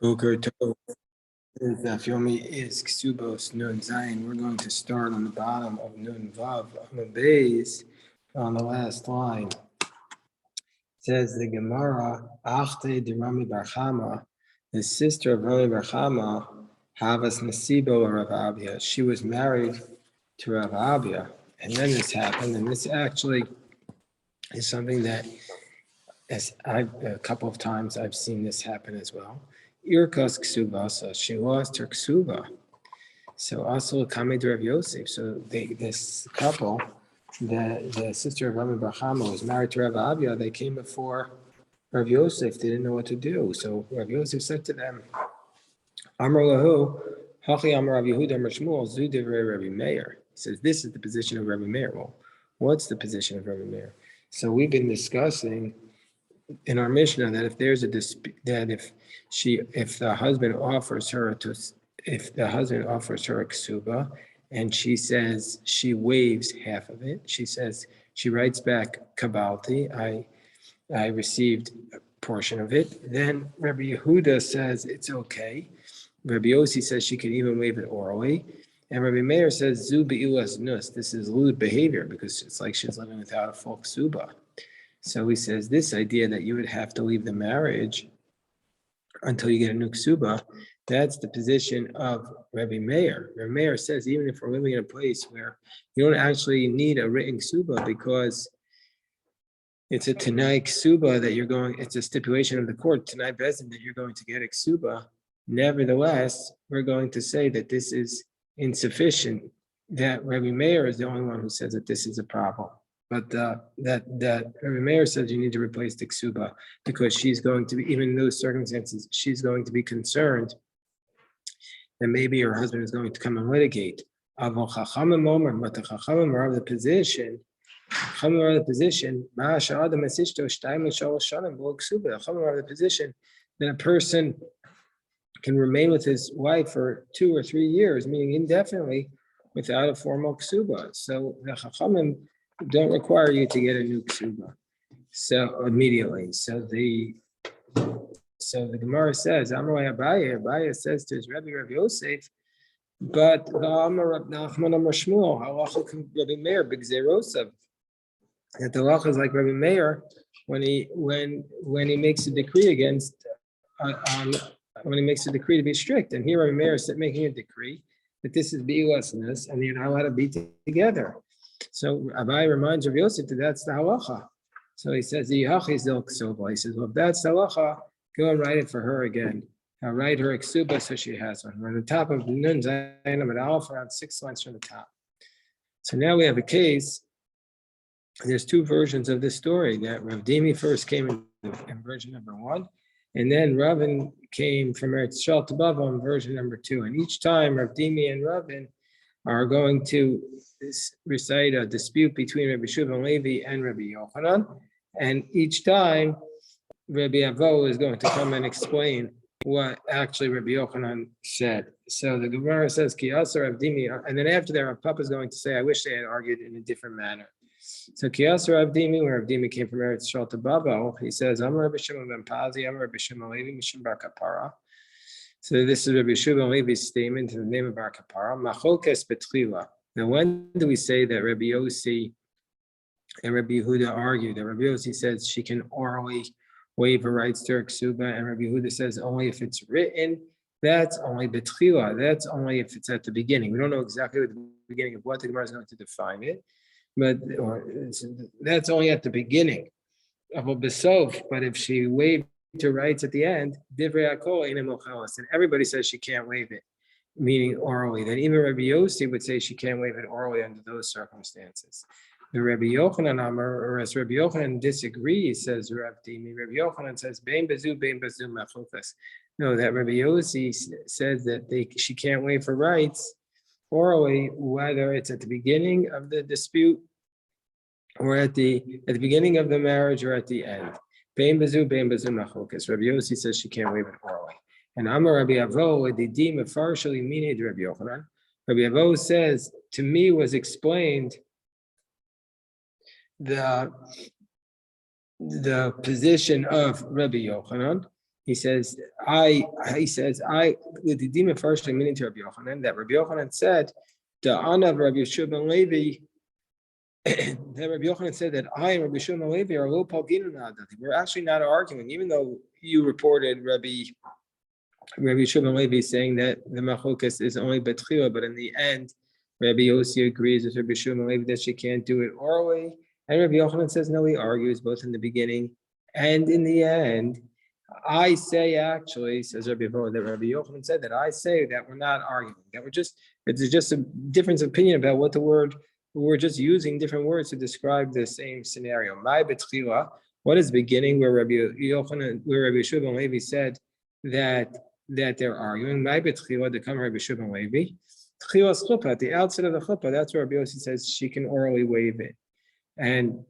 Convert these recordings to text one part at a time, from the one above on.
Boker Tov. The Yomi is Kesubos Nun Zayin. We're going to start on the bottom of Nun Vav on the base on the last line. It says the Gemara, Achte de Rami Bar Chama, the sister of Rami Bar Chama, Havas Nasibo Rav Abia. She was married to Rav Abia, and then this happened, and this actually is something that, as I've a couple of times I've seen this happen as well. Irkos Kesubos, she lost her Kesuba. So also Kamed Rav Yosef. So this couple, the sister of Rami Bar Chama was married to Rav Abia. They came before Rav Yosef. They didn't know what to do. So Rav Yosef said to them, Amar lahu, Hachi Amar Rav Yehuda Amar Shmuel, Zu Divrei Rabbi Meir. He says, this is the position of Rabbi Meir. Well, what's the position of Rabbi Meir? So we've been discussing in our Mishnah that if there's a dispute, that if the husband offers her a ksuba and she says she waives half of it, she writes back kabalti, I received a portion of it, then Rabbi Yehuda says it's okay. Rabbi Yossi says she can even waive it orally, and Rabbi Meir says zu be'ilas nus, this is lewd behavior because it's like she's living without a full ksuba. So he says this idea that you would have to leave the marriage until you get a new ksuba, that's the position of Rabbi Meir. Rabbi Meir says even if we're living in a place where you don't actually need a written ksuba because it's a Tanai ksuba that you're going, it's a stipulation of the court, Tanai Bezin, that you're going to get a ksuba, nevertheless, we're going to say that this is insufficient, that Rabbi Meir is the only one who says that this is a problem. But that Rabbi Meir says you need to replace the ksuba because she's going to be, even in those circumstances, she's going to be concerned that maybe her husband is going to come and litigate. But the Chachamim are of the position, that a person can remain with his wife for 2 or 3 years, meaning indefinitely, without a formal ksuba. So the Chachamim don't require you to get a new ksuba so immediately. So the Gemara says, Amalei Abaye says to his Rebbe Rav Yosef, but Amar Rab Nachman Amar Shmuel, halacha Rabbi Meir b'gzeirosav, that the halacha is like Rabbi Meir when he makes a decree against when he makes a decree to be strict, and here Rabbi Meir is making a decree that this is beilasness and you're not allowed to be together. So Abai reminds Rav Yosef that that's the halacha. So he says, he says, well, if that's the halacha, go and write it for her again. I'll write her a ksuba so she has one. We're on the top of Nun Zayin Amud Aleph, around 6 lines from the top. So now we have a case. There's 2 versions of this story. That Rav Dimi first came in version number 1, and then Ravin came from Eretz Yisrael to Bava in version number 2. And each time Rav Dimi and Ravin are going to recite a dispute between Rabbi Shimon Levi and Rabbi Yochanan, and each time Rabbi Avo is going to come and explain what actually Rabbi Yochanan said. So the Gemara says, Ki Asar Rav Dimi, and then after that, Rav Papa is going to say, I wish they had argued in a different manner. So Ki Asar Rav Dimi, when Rav Dimi came from Eretz Yisrael to Bavo, he says, Amar Rabbi Shimon ben Pazi, Amar Rabbi Shimon Levi, Mishum Bar Kapara. So this is Rabbi Shimon Levi's statement in the name of Bar Kapara. Macholkes betchila. Now, when do we say that Rabbi Yossi and Rabbi Yehuda argue? That Rabbi Yossi says she can orally waive her rights to her ksuba, and Rabbi Yehuda says only if it's written. That's only betchila. That's only if it's at the beginning. We don't know exactly at the beginning of what the Gemara is going to define it, but that's only at the beginning of a besov. But if she waived her rights at the end, divrei hakol ein mochalas, and everybody says she can't waive it, meaning orally. Then even Rabbi Yossi would say she can't waive it orally under those circumstances. The Rabbi Yochanan Amar, or as Rabbi Yochanan disagrees, says Rav Dimi. Rabbi Yochanan says bein bezu machlokas. No, that Rabbi Yossi says that she can't waive her rights orally, whether it's at the beginning of the dispute or at the beginning of the marriage or at the end. Bein bezu machlokas. Rabbi Yossi says she can't waive it orally. And Amar Rabbi Avo, the Dima partially meaning Rabbi Yochanan. Rabbi Avo says, to me was explained the position of Rabbi Yochanan. He says, with the demon first, meaning to Rabbi Yochanan, that Rabbi Yochanan said, the Ana of Rabbi Yeshua ben Levi, that Rabbi Yochanan said that I and Rabbi Yeshua ben Levi are low palginu na'adati. We're actually not arguing, even though you reported Rabbi Yeshua ben Levi saying that the machokas is only betchila, but in the end, Rabbi Yossi agrees with Rabbi Yeshua ben Levi that she can't do it orally, and Rabbi Yochanan says no, he argues both in the beginning and in the end. I say actually, says Rabbi Yehuda, that Rabbi Yochanan said that I say that we're not arguing, that it's just a difference of opinion about what the word, we're just using different words to describe the same scenario. My betchila, what is the beginning where Rabbi Yochanan, where Rabbi Yeshua ben Levi said that they're arguing? My betchila, to come Rabbi Yeshua ben Levi. Tchilas chuppah, at the outset of the chuppah, that's where Rabbi Yossi says she can orally waive it. And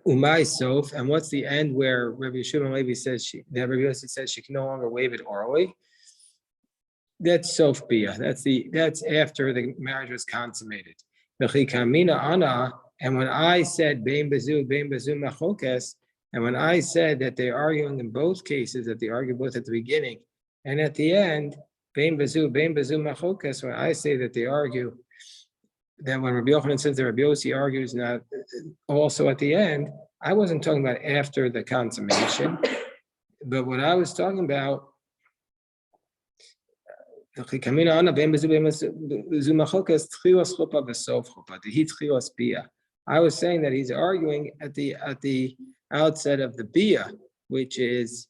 Umay Sof, and what's the end where Rabbi Yeshua ben Levi says that Rabbi Yossi says she can no longer waive it orally? That's Sof Bia. That's after the marriage was consummated. Ana, and when I said Bein Bazu Machokes, and when I said that they're arguing in both cases, that they argue both at the beginning and at the end, Bein Bazu Machokes, when I say that they argue, then when Rabbi Yochanan says that Rabbi Yossi argues not also at the end, I wasn't talking about after the consummation, but what I was talking about, I was saying that he's arguing at the outset of the bia, which is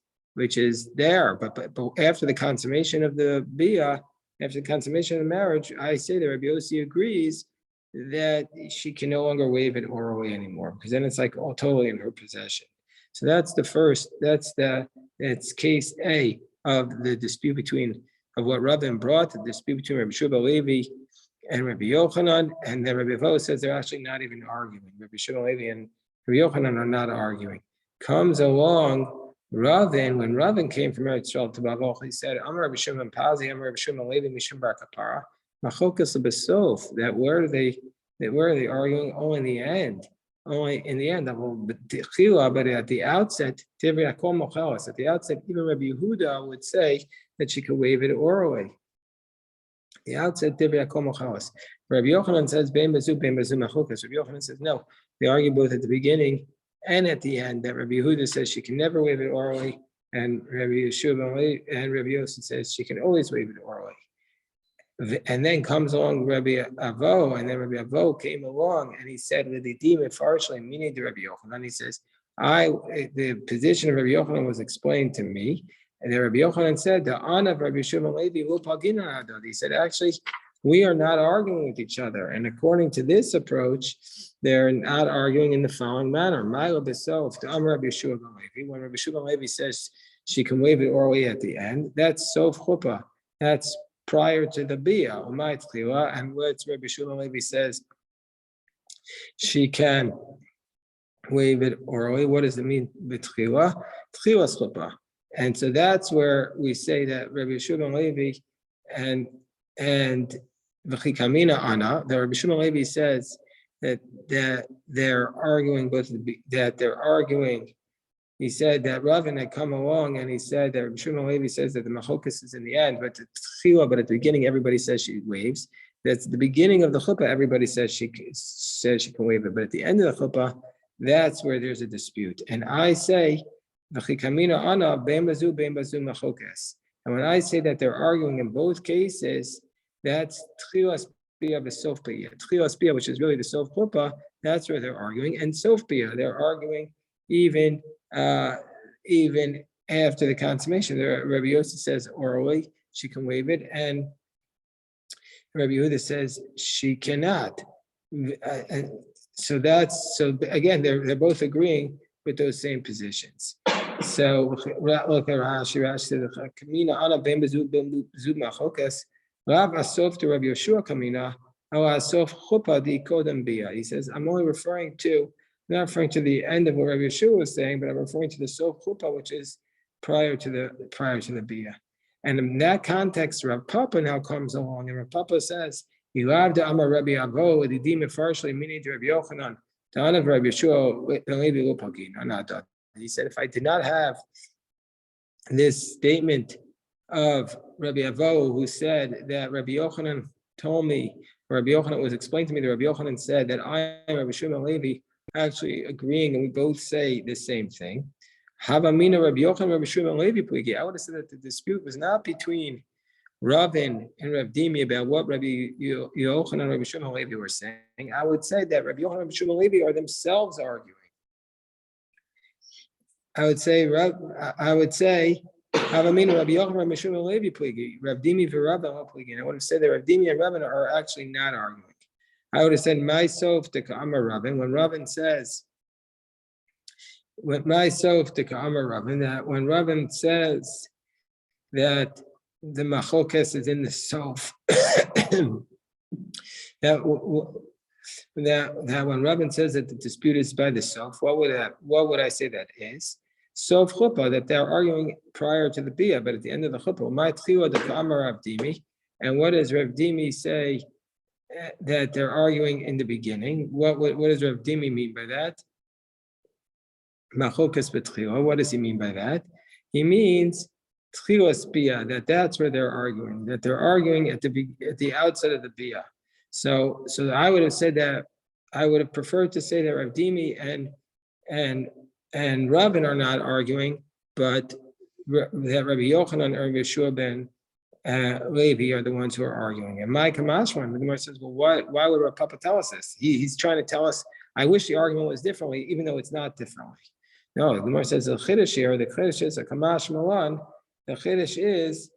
there, but after the consummation of the bia, after the consummation of the marriage, I say that Rabbi Yossi agrees that she can no longer waive it orally anymore, because then it's like totally in her possession. So that's case A of the dispute of what Rabban brought, the dispute between Rabbi Yeshua ben Levi and Rabbi Yochanan, and then Rabbi Yehuda says they're actually not even arguing. Rabbi Yeshua ben Levi and Rabbi Yochanan are not arguing. Comes along Ravin, when Ravin came from Eretz Yisrael to Babel, he said, Amar Rabbi Shimon Pazi, Amar Rabbi Shimon Levi, Mishum Bar Kapara, Machokas Besof, that where are they arguing? Only in the end. Only in the end, but at the outset, at the outset, even Rabbi Yehuda would say that she could waive it orally. The outset, Rabbi Yochanan says, Bein Bazu Machokas. Rabbi Yochanan says, no, they argue both at the beginning and at the end, that Rabbi Yehuda says she can never waive it orally, and Rabbi Yeshua and Rabbi Yossi says she can always waive it orally. And then comes along Rabbi Avo, and then Rabbi Avo came along and he said, meaning to Rabbi Yochanan, he says, the position of Rabbi Yochanan was explained to me, and then Rabbi Yochanan said, the Ana of Rabbi Shimon Levi will pagina. He said, actually, we are not arguing with each other. And according to this approach, they're not arguing in the following manner. When Rabbi Yeshua ben Levi says she can waive it orally at the end, that's sof chuppah. That's prior to the bia, and what Rabbi Yeshua ben Levi says she can waive it orally. What does it mean? B'tchila, tchilas chuppah. And so that's where we say that Rabbi Yeshua ben Levi and v'chikamina ana, that Rabbi Yeshua ben Levi says that they're arguing He said that Ravin had come along and he said that Rabbi Shimon Levi says that the machokas is in the end, but at the beginning everybody says she waives. That's the beginning of the chuppah. Everybody says she can waive it, but at the end of the chuppah, that's where there's a dispute. And I say, ana bein bazu machokas. And when I say that they're arguing in both cases, that's tchilas bia v'sof bia. Tchilas bia, which is really the sof chuppah, that's where they're arguing, and sof bia, they're arguing even after the consummation. Rabbi Yossi says orally she can waive it, and Rabbi Yehuda says she cannot. So again, they're both agreeing with those same positions. So look at Rashi. Rashi says, "Kamina ana ben bezub machokas Rav asof to Rabbi Yeshua kamina al asof chuppah di kodem bia." He says, I'm only referring to. Not referring to the end of what Rabbi Yeshua was saying, but I'm referring to the sof chuppah, which is prior to the bia. And in that context, Rav Papa now comes along, and Rav Papa says, "Ilav de Amar Rabbi Avo edidim farshli meaning to Rabbi Yochanan, the honor of Rabbi Yeshua Levi Lupagin." He said, if I did not have this statement of Rabbi Avo, who said that Rabbi Yochanan told me, or Rabbi Yochanan was explained to me that Rabbi Yochanan said that I and Rabbi Shimon Levi actually agreeing, and we both say the same thing. Havamina Rabbi Yochanan, Rabbi Shimon Levi pligi. I would have said that the dispute was not between Ravin and Rav Dimi about what Rabbi Yochanan and Rabbi Shimon Levi were saying. I would say that Rabbi Yochanan and Rabbi Shimon Levi are themselves arguing. I would say, Havamina Rabbi Yochanan, Rabbi Shimon Levi pligi. Rav Dimi v'Ravin pligi. I would have said that Rav Dimi and Ravin are actually not arguing. I would have said, my sof to Ka'amar Ravin. When Ravin says, my sof to Ka'amar Ravin, that when Ravin says that the machokes is in the sof, that when Ravin says that the dispute is by the sof, what would I say that is? Sof chuppah, that they're arguing prior to the bia, but at the end of the chuppah, my tchila the Ka'amar Rav Dimi. And what does Rav Dimi say? That they're arguing in the beginning. What does Rav Dimi mean by that? Machokas betchila. What does he mean by that? He means tchilas bia. That's where they're arguing. That they're arguing at the outset of the bia. So I would have said that I would have preferred to say that Rav Dimi and Ravin are not arguing, but that Rabbi Yochanan and Rabbi Yeshua ben Levi are the ones who are arguing. And my Kamashwan, the Gemara says, well, why would Rav Papa tell us this? He's trying to tell us, I wish the argument was differently, even though it's not differently. No, the Gemara says the Chiddush here, the Chiddush is a Kamash Malan, the Chiddush is,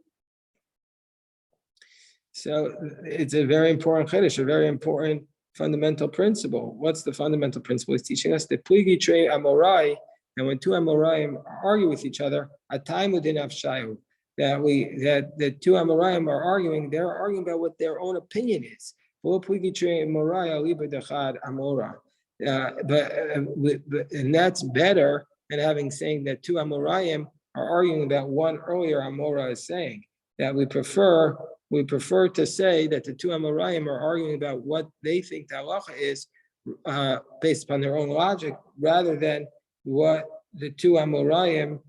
so it's a very important Chiddush, a very important fundamental principle. What's the fundamental principle? He's teaching us the Pligi Trei Amorai, and when two Amoraim argue with each other, a time within Avshayu. That the two Amoraim are arguing, they're arguing about what their own opinion is. But that's better than having saying that two Amoraim are arguing about one earlier Amora is saying. That we prefer to say that the two Amoraim are arguing about what they think the halacha is based upon their own logic, rather than what the two Amoraim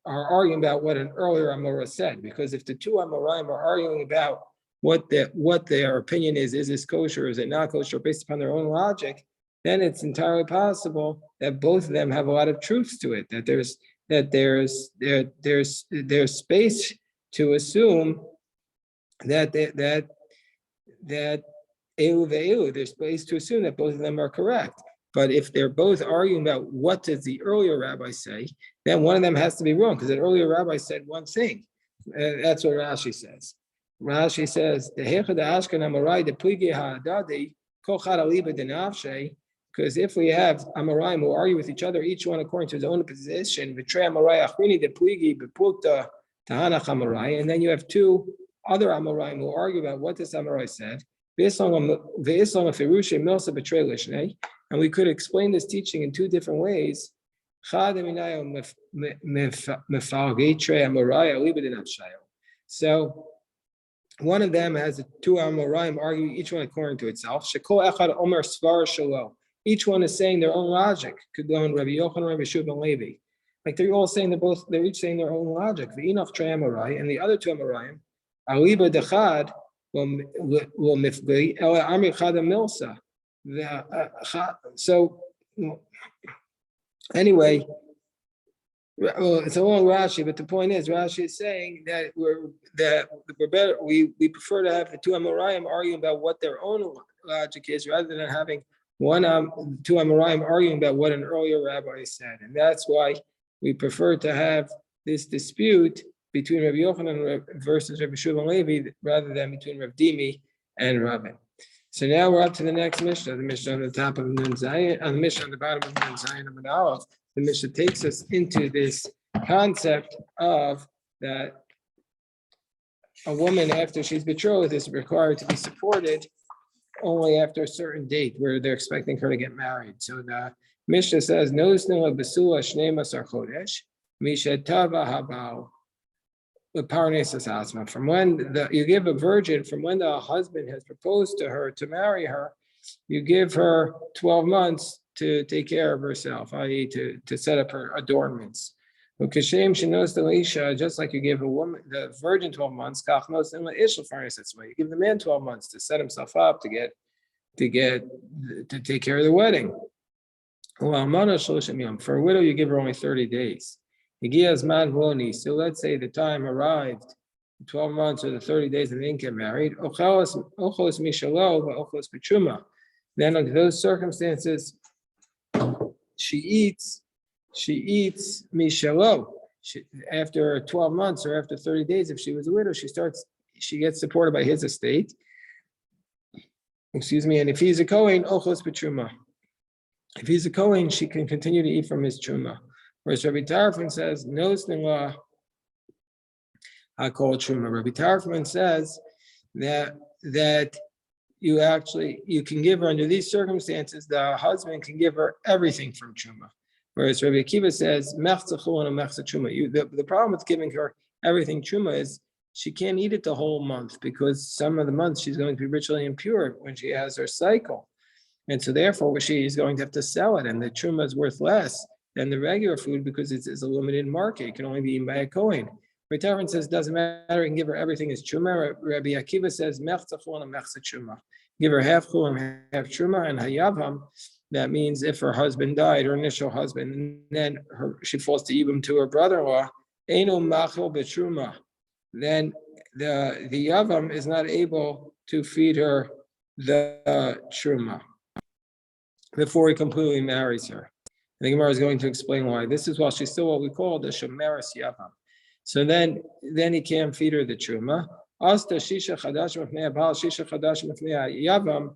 are arguing about what an earlier Amora said. Because if the two Amoraim are arguing about what their opinion is this kosher, is it not kosher, based upon their own logic, then it's entirely possible that both of them have a lot of truths to it. That there's space to assume that Elu ve'elu, there's space to assume that both of them are correct. But if they're both arguing about what does the earlier rabbi say, then one of them has to be wrong, because the earlier rabbi said one thing. That's what Rashi says. Rashi says, because if we have Amoraim who argue with each other, each one according to his own position, and then you have two other Amoraim who argue about what this Amorai said, and we could explain this teaching in two different ways. So one of them has two Amoraim arguing, each one according to itself. Each one is saying their own logic. Could go in Rabbi Yochanan, Rabbi Shua ben Levi. Like they're all saying they're each saying their own logic. And the other two Amoraim, Aliba dechad will mifgli ela amri chada milsa. So anyway, well, it's a long Rashi, but the point is, Rashi is saying that we're better. We prefer to have the two Amoraim arguing about what their own logic is, rather than having two Amoraim arguing about what an earlier rabbi said, and that's why we prefer to have this dispute between Rabbi Yochanan versus Rabbi Shua ben Levi, rather than between Rav Dimi and Ravin. So now we're up to the next Mishnah, the Mishnah on the top of Nun Zayin, the Mishnah on the bottom of Nun Zayin and Aleph. The Mishnah takes us into this concept of that a woman, after she's betrothed, is required to be supported only after a certain date where they're expecting her to get married. So the Mishnah says, "No snow besula shnei masar chodesh mishetava habal." From when you give a virgin, from when the husband has proposed to her to marry her, you give her 12 months to take care of herself, i.e. to set up her adornments. Ukashem shenos the Isha, just like you gave a woman, the virgin 12 months, kach nos the Ishal Farnes. You give the man 12 months to set himself up to take care of the wedding. For a widow, you give her only 30 days. So let's say the time arrived, 12 months or the 30 days, and they didn't get married. Then under those circumstances, she eats mishalo. After 12 months or after 30 days, if she was a widow, she gets supported by his estate. Excuse me, and if he's a Kohen, ochos b'truma. If he's a Kohen, she can continue to eat from his truma. Whereas Rabbi Tarfon says, no snila, I call it truma. Rabbi Tarfon says that you can give her under these circumstances, the husband can give her everything from truma. Whereas Rabbi Akiva says, the problem with giving her everything truma is she can't eat it the whole month because some of the months she's going to be ritually impure when she has her cycle. And so therefore she is going to have to sell it, and the truma is worth less than the regular food because it's a limited market. It can only be eaten by a Kohen. Rabbi Tarfon says, doesn't matter, you can give her everything as truma. Rabbi Akiva says, give her half chul and half truma, and hayavam, that means if her husband died, her initial husband, and then she falls to Ibum to her brother-in-law, Eino machil betruma, then the yavam is not able to feed her the truma before he completely marries her. The Gemara is going to explain why. This is while she's still what we call the shemeres yavam. So then he can't feed her the truma. Asta shisha chadash mefnei abal, shisha chadash mefnei yavam.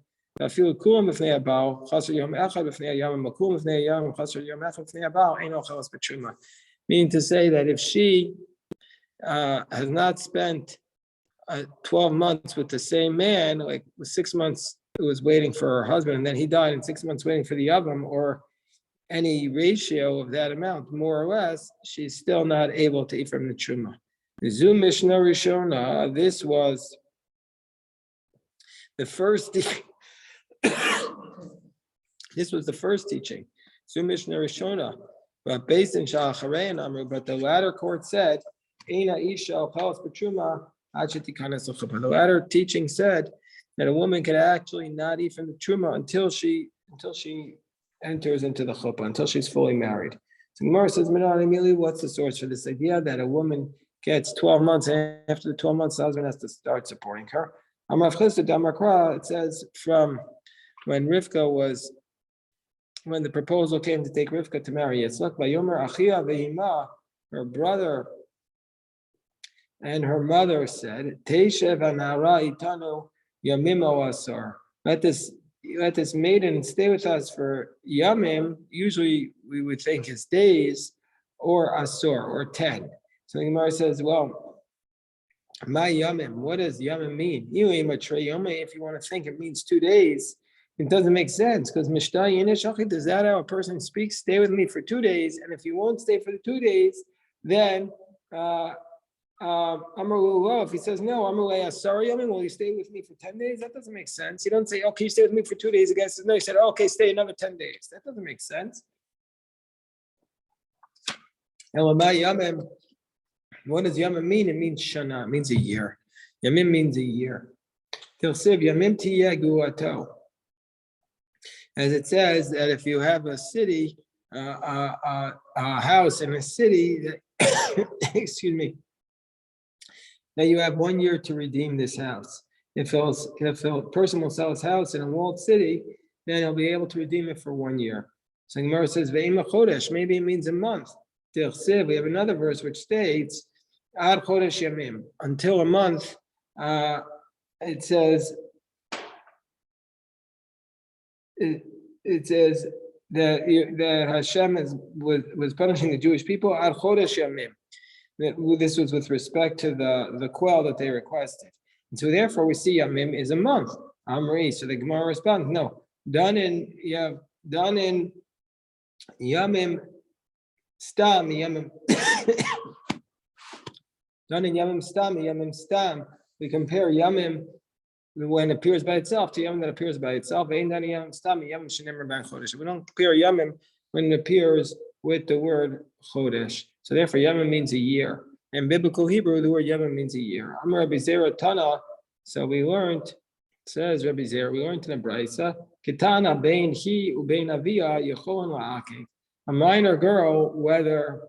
Meaning to say that if she has not spent 12 months with the same man, like 6 months it was waiting for her husband, and then he died, and 6 months waiting for the yavam, or any ratio of that amount, more or less, she's still not able to eat from the truma. Zu Mishnah Rishona, this was the first. This was the first teaching, Zu Mishnah Rishona, but based in Sha'acharei and Amru. But the latter court said, Eina Isha Alchalas B'Truma Achitikanas L'Chuppah. The latter teaching said that a woman could actually not eat from the truma until she enters into the chuppah, until she's fully married. So Gemara says, what's the source for this idea that a woman gets 12 months, and after the 12 months, the husband has to start supporting her? It says from when the proposal came to take Rivka to marry Yitzchak, Vayomer Achia ve'ima, her brother and her mother said, Teishev anara itanu yamim asar. Let this maiden stay with us for yamim. Usually we would think it's days, or asor, or 10. So the Gemara says, well, my yamim, what does yamim mean? If you want to think it means 2 days, it doesn't make sense, because Mishnah Yinish, is that how a person speaks? Stay with me for 2 days, and if you won't stay for the 2 days, then if he says no, sorry, will you stay with me for 10 days? That doesn't make sense. You don't say, okay, you stay with me for 2 days. The guy says no, you said, okay, stay another 10 days. That doesn't make sense. What does yamim mean? It means shana, it means a year. Yamim means a year. As it says that if you have a city, a house in a city, that, excuse me, that you have 1 year to redeem this house. If a person will sell his house in a walled city, then he'll be able to redeem it for 1 year. So Gemara says, Ve'ima chodesh, maybe it means a month. We have another verse which states, Ad chodesh yamim, until a month. It says that Hashem was punishing the Jewish people. Ad chodesh yamim. This was with respect to the quail that they requested, and so therefore we see yamim is a month. Amri. So the Gemara responds, no, done in yamim stam yamim. Done in yamim stam. We compare yamim when it appears by itself to yamim that appears by itself. We don't compare yamim when it appears with the word chodesh. So therefore, Yevim means a year. In biblical Hebrew, the word Yevim means a year. Amar Rabbi Zera Tana. So we learned, says Rabbi Zera, we learned in the Brisa, Kitana bein he ubein avia yecholon la'akev. A minor girl, whether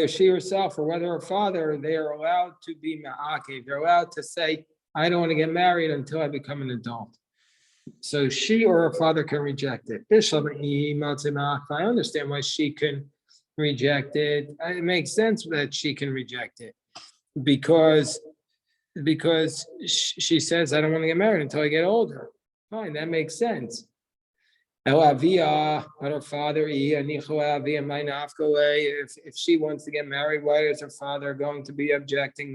she herself or whether her father, they are allowed to be ma'akev. They're allowed to say, I don't want to get married until I become an adult. So she or her father can reject it. I understand why she can reject it. It makes sense that she can reject it because she says, I don't want to get married until I get older. Fine, that makes sense. But her father, if she wants to get married, why is her father going to be objecting?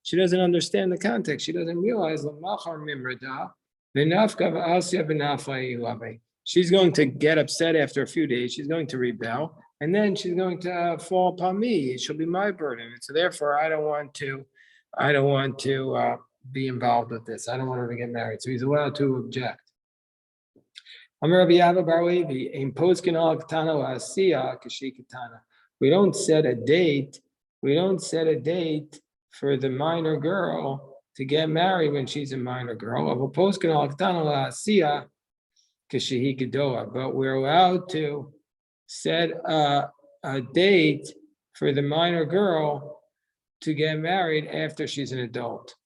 She doesn't understand the context. She doesn't realize she's going to get upset after a few days. She's going to rebel, and then she's going to fall upon me. She'll be my burden. And so therefore, I don't want to be involved with this. I don't want her to get married. So he's allowed to object. We don't set a date. We don't set a date for the minor girl to get married when she's a minor girl. But we're allowed to set a date for the minor girl to get married after she's an adult.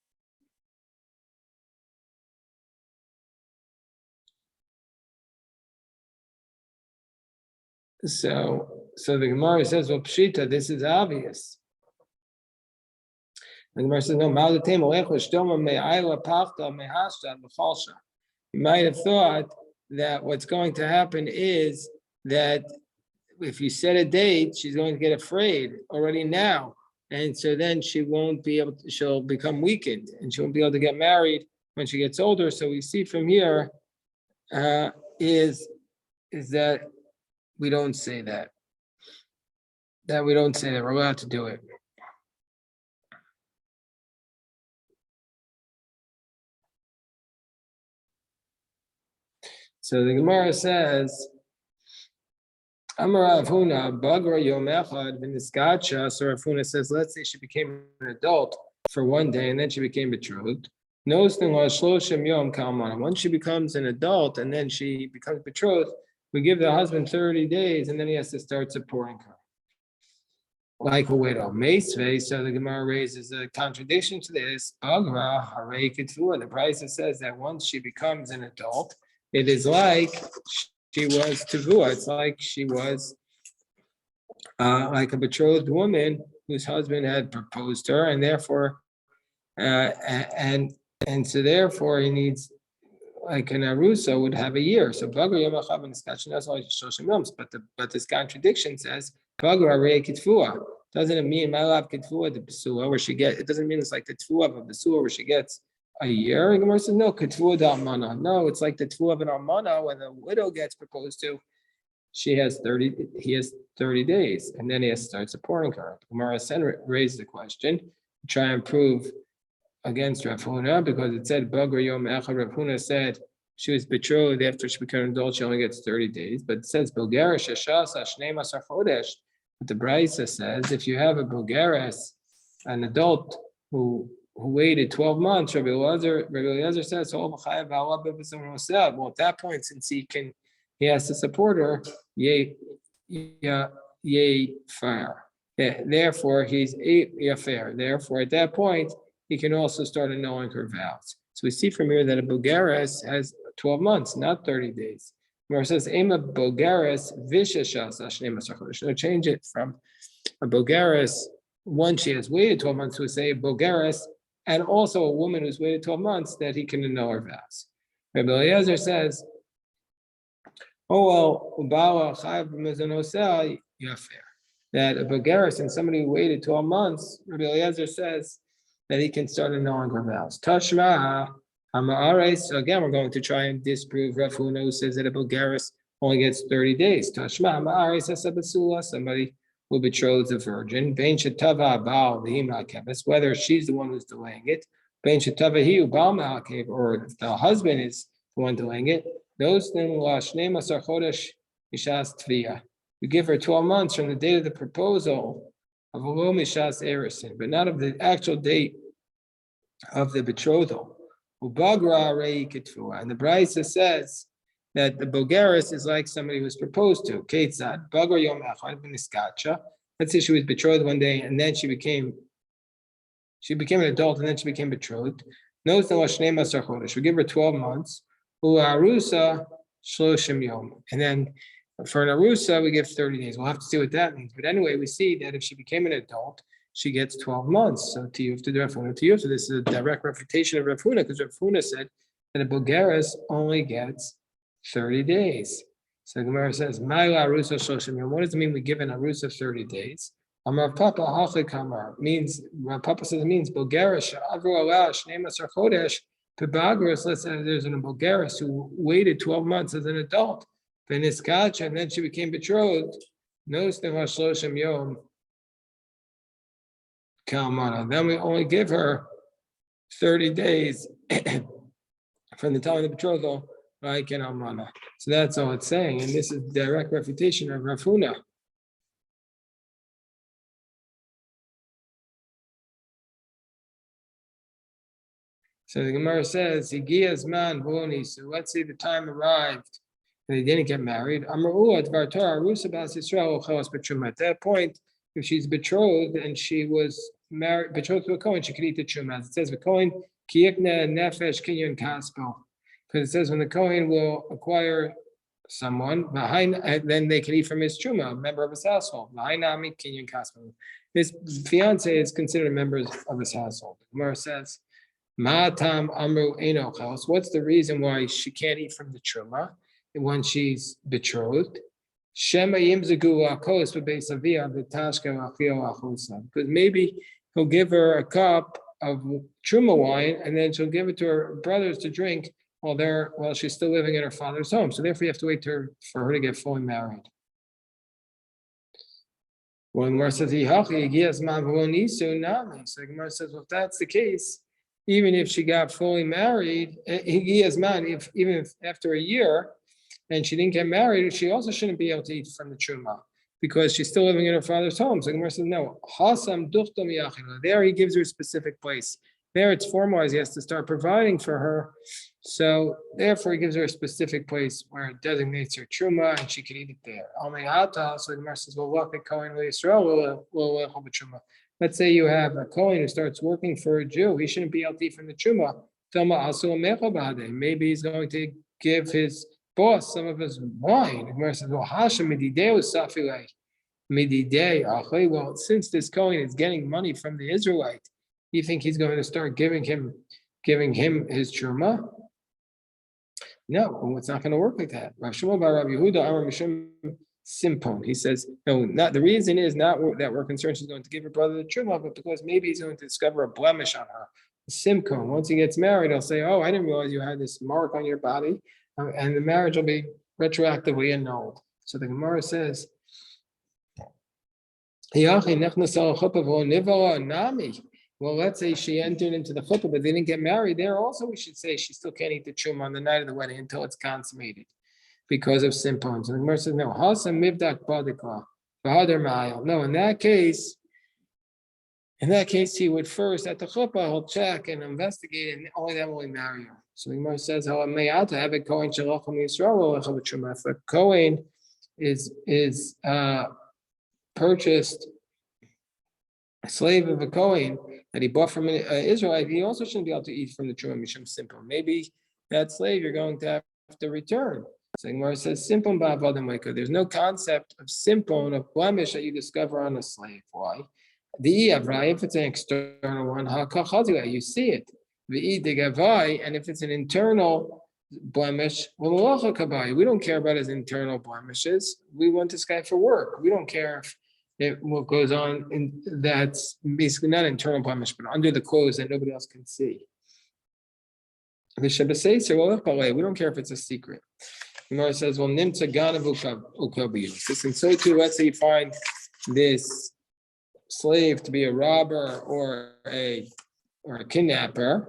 So the Gemara says, well, Pshita, this is obvious. The Gemara says, no, you might have thought that what's going to happen is that if you set a date, she's going to get afraid already now. And so then she won't be able to, she'll become weakened and she won't be able to get married when she gets older. So we see from here is that we don't say that. We don't say that. We're allowed to do it. So the Gemara says, Amar Rav Huna, Bagra Yom Echad V'Niskacha. So Rav Huna says, let's say she became an adult for one day and then she became betrothed. Once she becomes an adult and then she becomes betrothed, we give the husband 30 days and then he has to start supporting her. Like a widow. Meisvei, so the Gemara raises a contradiction to this. Bagra Harei Ketua. The Brisa says that once she becomes an adult, it is like she was tevua. It's like she was like a betrothed woman whose husband had proposed to her, and therefore, and so therefore he needs, like an arusa would have a year. So bagur yamachav and that's why shoshim yoms. But this contradiction says bagur arei kitfua. Doesn't it mean malav kitfua the besua where she gets? It doesn't mean it's like the tfua of a besua where she gets a year. And Gemara says no, kitfua da almana. No, it's like the tfua of an almana when the widow gets proposed to. He has 30 days, and then he has to start supporting her. Gemara raised the question to try and prove against Rav Huna, because it said Bagar Yom Echad. Rav Huna said she was betrothed after she became an adult, she only gets 30 days. But it says Bulgaris Shashas Ashnei Masar Chodesh. But the Brisa says if you have a Bulgaris, an adult who waited 12 months, Rabbi Eliezer says, well, at that point, since he has to support her, yay fire. Therefore, he's fair. Therefore, at that point, he can also start annulling her vows. So we see from here that a Bulgaris has 12 months, not 30 days. Gemara says, Ema Bulgaris vishashas ashnei masar chodesh. So change it from a Bulgaris, one she has waited 12 months, to say Bulgaris, and also a woman who's waited 12 months that he can annul her vows. Rabbi Eliezer says, oh, well, that a Bulgaris and somebody who waited 12 months, Rabbi Eliezer says that he can start annulling her vows. Tashma Hamaares. So again, we're going to try and disprove Rav Huna, who says that a Bulgaris only gets 30 days. Tashma Hamaares Hasabasula, somebody who betroths a virgin. Bein Shetava Baal V'Hima Keves, whether she's the one who's delaying it. Bein Shetava Hiu Baal Ma'akev, or if the husband is the one delaying it. Those things you give her 12 months from the date of the proposal of Alo Mishas Erisin, but not of the actual date of the betrothal. Ubagra rei kitfua. And the Brisa says that the Bogeris is like somebody who was proposed to. Ketzad, Bagra Yom Echad b'niskacha. Let's say she was betrothed one day and then she became an adult and then she became betrothed. Knows the Shnei Masar Chodesh. We give her 12 months. U'arusa shloshim yom. And then for an arusa, we give 30 days. We'll have to see what that means. But anyway, we see that if she became an adult, she gets 12 months. So Tiyuf to Rav Huna Tiyuf. So this is a direct refutation of Rav Huna, because Rav Huna said that a Bogeris only gets 30 days. So the Gemara says, Ma'ila arusa shloshim yom. What does it mean we give an arusa 30 days? Amar Papa Hachli Kamar means, Papa says it means Bogeris Avru Allah Shnei Masar Chodesh Pebagris. Let's say there's an Bogeris who waited 12 months as an adult. And then she became betrothed. Yom. Then we only give her 30 days from the time of the betrothal, like in Almana. So that's all it's saying. And this is direct refutation of Rav Huna. So the Gemara says, Higias man Boni. So let's say the time arrived. And they didn't get married. At that point, if she's betrothed and she was betrothed to a Kohen, she could eat the truma. It says the Kohen kiyekne nefesh kinyan kaspo, because it says when the Kohen will acquire someone, and then they can eat from his truma, a member of his household. His fiance is considered a member of his household. The Gemara says, Ma'atam amru enochos. What's the reason why she can't eat from the truma when she's betrothed? Because maybe he'll give her a cup of truma wine and then she'll give it to her brothers to drink while she's still living in her father's home. So therefore you have to wait for her to get fully married. Well, Gemara says, so Gemara says, well, if that's the case, even if she got fully married, even if after a year, and she didn't get married, she also shouldn't be able to eat from the truma because she's still living in her father's home. So the Gemara says, no. There he gives her a specific place. There it's formalized. He has to start providing for her. So therefore he gives her a specific place where it designates her truma and she can eat it there. So the Gemara says, well, what the Kohen Israel will truma. Let's say you have a Kohen who starts working for a Jew. He shouldn't be able to eat from the truma. Maybe he's going to give his boss some of his wine. The Gemara says, well, since this Kohen is getting money from the Israelite, you think he's going to start giving him his truma? No, it's not going to work like that. Rav Shmuel bar Rav Yehuda Amar Mishum Simpon. He says, no, not the reason is not that we're concerned she's going to give her brother the truma, but because maybe he's going to discover a blemish on her. Simcon. Once he gets married, he'll say, "Oh, I didn't realize you had this mark on your body," and the marriage will be retroactively annulled. So the Gemara says, well, let's say she entered into the chuppah, but they didn't get married. There also, we should say she still can't eat the truma on the night of the wedding until it's consummated because of simpons. And the Gemara says, no, hasam mivdak badikla, v'hader ma'ayel. No, in that case, he would first, at the chuppah, he'll check and investigate, and only then will he marry her. So the Gemara says, how may to have a Kohen shalachim Yisrael, if a Kohen is purchased a slave of a Kohen that he bought from an Israelite, he also shouldn't be able to eat from the truma mishum simple. Maybe that slave you're going to have to return. So the Gemara says, simpon ba'avadim. There's no concept of simpon, of blemish that you discover on a slave. Why? The avrai, if it's an external one, you see it. And if it's an internal blemish, we don't care about his internal blemishes. We want this guy for work. We don't care if what goes on, that's basically not internal blemish, but under the clothes that nobody else can see. We don't care if it's a secret. The Gemara says, well, nimtza ganav ukabiyus. And so too, let's say you find this slave to be a robber or a kidnapper.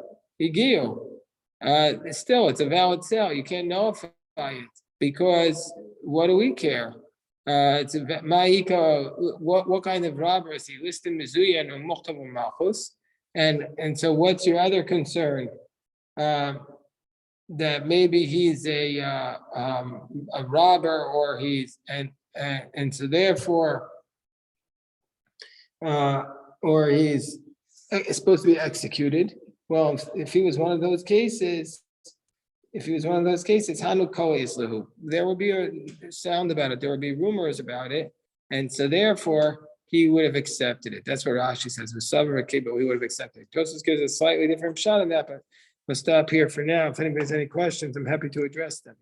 Still, it's a valid sale. You can't nullify by it, because what do we care? It's a ma'ika. What kind of robber is he? Listed mizuyan or muhtav malchus, and so what's your other concern? That maybe he's a robber, or he's and so therefore, or he's supposed to be executed. Well, if he was one of those cases, Hanu Kois Lahu, there would be a sound about it, there would be rumors about it, and so therefore he would have accepted it. That's what Rashi says. But we would have accepted it. Tosfos gives a slightly different shot on that, but we'll stop here for now. If anybody has any questions, I'm happy to address them.